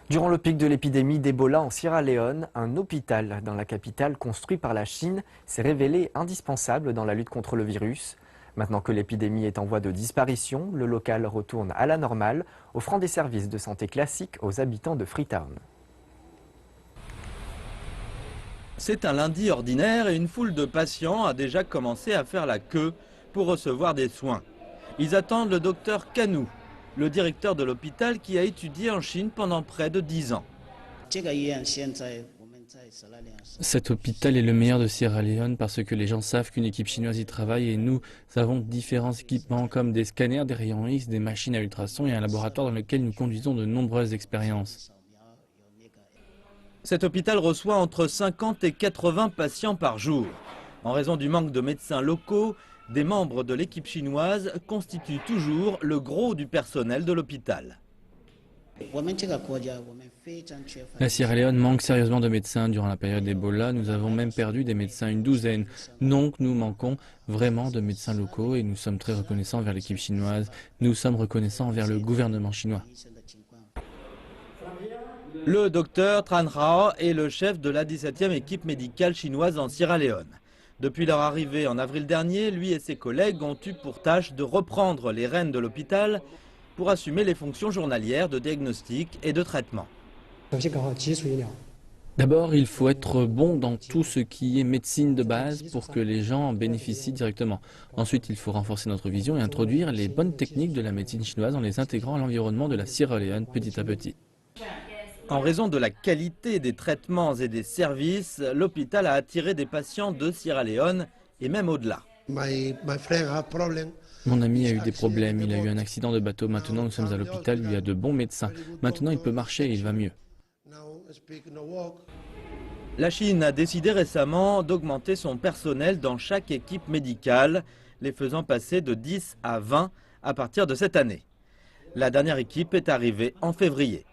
Durant le pic de l'épidémie d'Ebola en Sierra Leone, un hôpital dans la capitale construit par la Chine s'est révélé indispensable dans la lutte contre le virus. Maintenant que l'épidémie est en voie de disparition, le local retourne à la normale, offrant des services de santé classiques aux habitants de Freetown. C'est un lundi ordinaire et une foule de patients a déjà commencé à faire la queue pour recevoir des soins. Ils attendent le docteur Kanou, le directeur de l'hôpital qui a étudié en Chine pendant près de 10 ans. Cet hôpital est le meilleur de Sierra Leone parce que les gens savent qu'une équipe chinoise y travaille et nous avons différents équipements comme des scanners, des rayons X, des machines à ultrasons et un laboratoire dans lequel nous conduisons de nombreuses expériences. Cet hôpital reçoit entre 50 et 80 patients par jour. En raison du manque de médecins locaux, des membres de l'équipe chinoise constituent toujours le gros du personnel de l'hôpital. La Sierra Leone manque sérieusement de médecins durant la période d'Ebola. Nous avons même perdu des médecins, une douzaine. Donc nous manquons vraiment de médecins locaux et nous sommes très reconnaissants envers l'équipe chinoise. Nous sommes reconnaissants envers le gouvernement chinois. Le docteur Tran Rao est le chef de la 17e équipe médicale chinoise en Sierra Leone. Depuis leur arrivée en avril dernier, lui et ses collègues ont eu pour tâche de reprendre les rênes de l'hôpital pour assumer les fonctions journalières de diagnostic et de traitement. D'abord, il faut être bon dans tout ce qui est médecine de base pour que les gens en bénéficient directement. Ensuite, il faut renforcer notre vision et introduire les bonnes techniques de la médecine chinoise en les intégrant à l'environnement de la Sierra Leone petit à petit. En raison de la qualité des traitements et des services, l'hôpital a attiré des patients de Sierra Leone et même au-delà. Mon ami a eu des problèmes, il a eu un accident de bateau. Maintenant, nous sommes à l'hôpital, il y a de bons médecins. Maintenant, il peut marcher et il va mieux. La Chine a décidé récemment d'augmenter son personnel dans chaque équipe médicale, les faisant passer de 10 à 20 à partir de cette année. La dernière équipe est arrivée en février.